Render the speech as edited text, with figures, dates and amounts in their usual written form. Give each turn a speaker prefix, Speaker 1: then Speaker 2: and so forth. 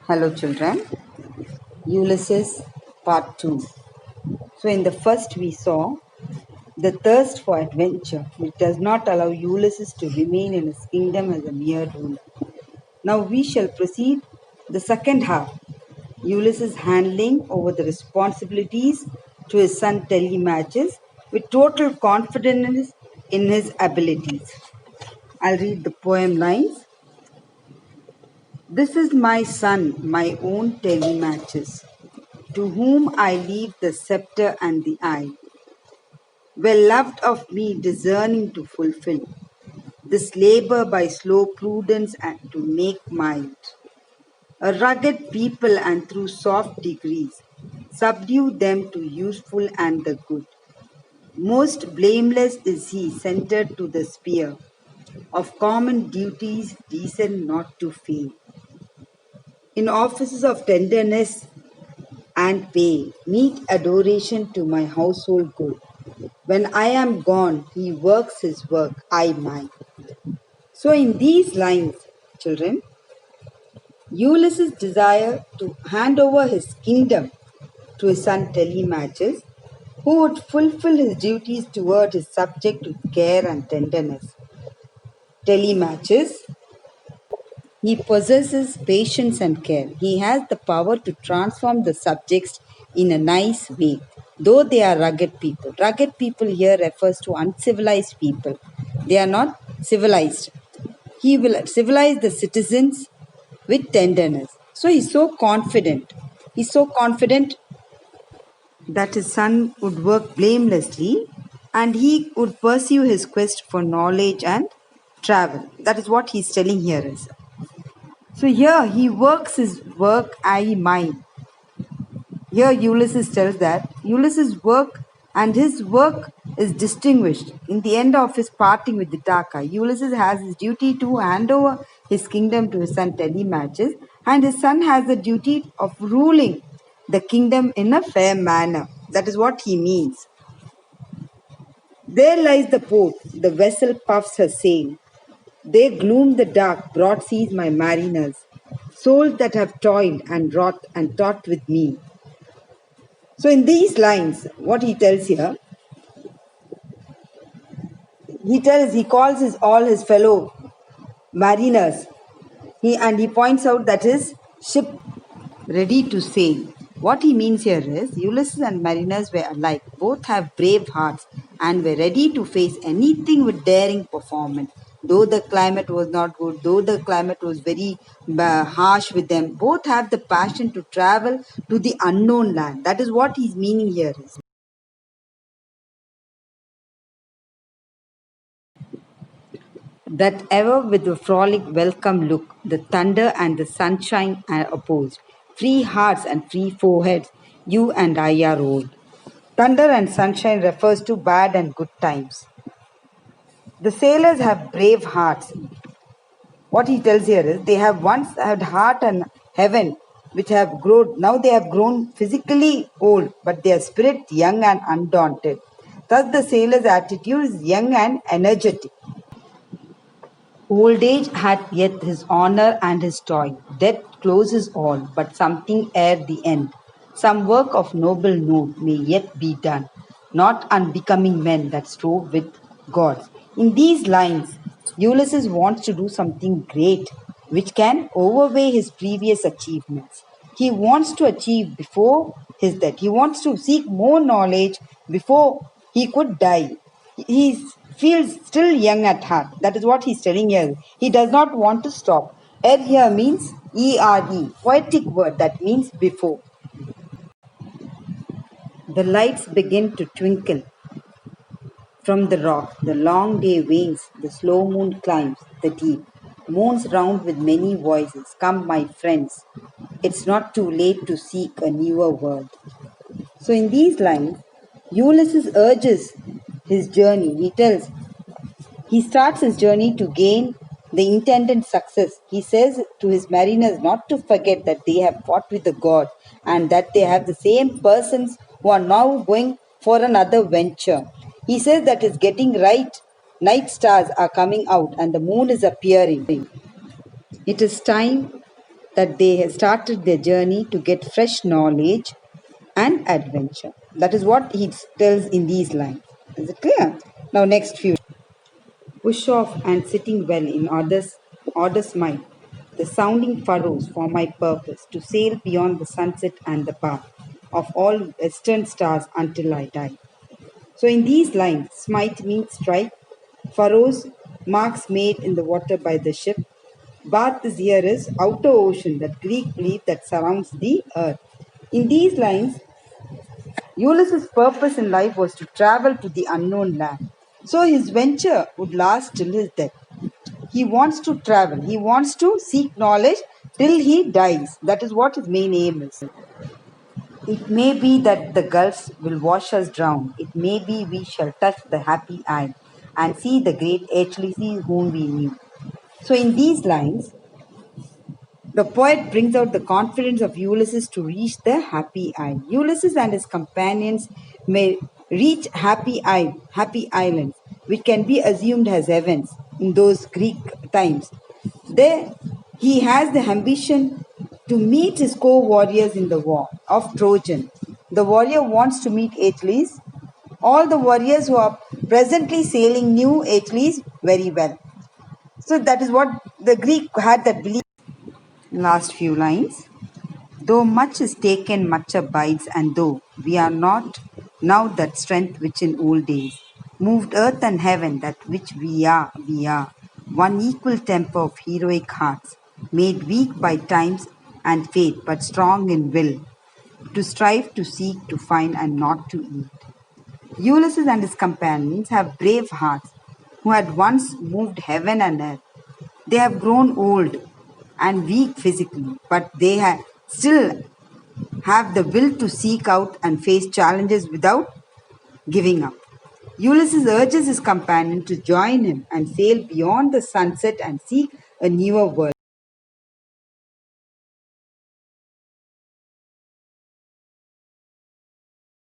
Speaker 1: Hello, children. Ulysses, Part 2. So, in the first, we saw the thirst for adventure, which does not allow Ulysses to remain in his kingdom as a mere ruler. Now, we shall proceed the second half. Ulysses handing over the responsibilities to his son Telemachus with total confidence in his abilities. I'll read the poem lines. This is my son, my own Telemachus, to whom I leave the scepter and the eye, well loved of me, discerning to fulfill this labor by slow prudence and to make mild. A rugged people, and through soft degrees subdue them to useful and the good. Most blameless is he, centered to the sphere of common duties, decent not to fail. In offices of tenderness and pay, meet adoration to my household good. When I am gone, he works his work, I mine. So, in these lines, children, Ulysses' desire to hand over his kingdom to his son Telemachus, who would fulfill his duties toward his subject with care and tenderness. Telemachus, he possesses patience and care. He has the power to transform the subjects in a nice way, though they are rugged people. Rugged people here refers to uncivilized people. They are not civilized. He will civilize the citizens with tenderness. So he's so confident. He's so confident that his son would work blamelessly and he would pursue his quest for knowledge and travel. That is what he's telling here is. So here he works his work, I mine. Here Ulysses tells that Ulysses' work and his work is distinguished. In the end of his parting with Ithaca, Ulysses has his duty to hand over his kingdom to his son Telemachus, and his son has the duty of ruling the kingdom in a fair manner. That is what he means. There lies the port, the vessel puffs her sail. They gloom the dark, broad seas, my mariners, souls that have toiled and wrought and taught with me. So, in these lines, what he tells here, he calls all his fellow mariners, he points out that his ship ready to sail. What he means here is Ulysses and mariners were alike. Both have brave hearts and were ready to face anything with daring performance. Though the climate was not good, though the climate was very harsh with them, both have the passion to travel to the unknown land. That is what he's meaning here is. That ever with a frolic welcome look, the thunder and the sunshine are opposed. Free hearts and free foreheads, you and I are old. Thunder and sunshine refers to bad and good times. The sailors have brave hearts. What he tells here is they have once had heart and heaven, which have grown, now they have grown physically old, but their spirit young and undaunted. Thus the sailor's attitude is young and energetic. Old age hath yet his honour and his toil. Death closes all, but something ere the end. Some work of noble note may yet be done, not unbecoming men that strove with gods. In these lines, Ulysses wants to do something great, which can overweigh his previous achievements. He wants to achieve before his death. He wants to seek more knowledge before he could die. He feels still young at heart. That is what he's telling here. He does not want to stop. Ere here means E-R-E, poetic word that means before. The lights begin to twinkle from the rock. The long day wanes, the slow moon climbs the deep, moans round with many voices. Come, my friends, it's not too late to seek a newer world. So in these lines, Ulysses urges his journey. He starts his journey to gain the intended success. He says to his mariners not to forget that they have fought with the god and that they have the same persons who are now going for another venture. He says that it's getting right. Night stars are coming out and the moon is appearing. It is time that they had started their journey to get fresh knowledge and adventure. That is what he tells in these lines. Is it clear? Now, next few. Push off and sitting well in orders might, the sounding furrows for my purpose, to sail beyond the sunset and the path of all western stars until I die. So in these lines, smite means strike, furrows, marks made in the water by the ship. Bath is here is outer ocean, that Greek belief that surrounds the earth. In these lines, Ulysses' purpose in life was to travel to the unknown land. So his venture would last till his death. He wants to travel, he wants to seek knowledge till he dies. That is what his main aim is. It may be that the gulfs will wash us drown. It may be we shall touch the happy isle and see the great Achilles whom we knew. So, in these lines, the poet brings out the confidence of Ulysses to reach the happy isle. Ulysses and his companions may reach happy islands, which can be assumed as heavens in those Greek times. There, he has the ambition to meet his co-warriors in the war of Trojan. The warrior wants to meet Achilles. All the warriors who are presently sailing knew Achilles very well. So that is what the Greek had that belief. Last few lines. Though much is taken, much abides, and though we are not now that strength which in old days moved earth and heaven, that which we are, one equal temper of heroic hearts, made weak by times and fate, but strong in will, to strive, to seek, to find, and not to eat. Ulysses and his companions have brave hearts who had once moved heaven and earth. They have grown old and weak physically, but they still have the will to seek out and face challenges without giving up. Ulysses urges his companion to join him and sail beyond the sunset and seek a newer world.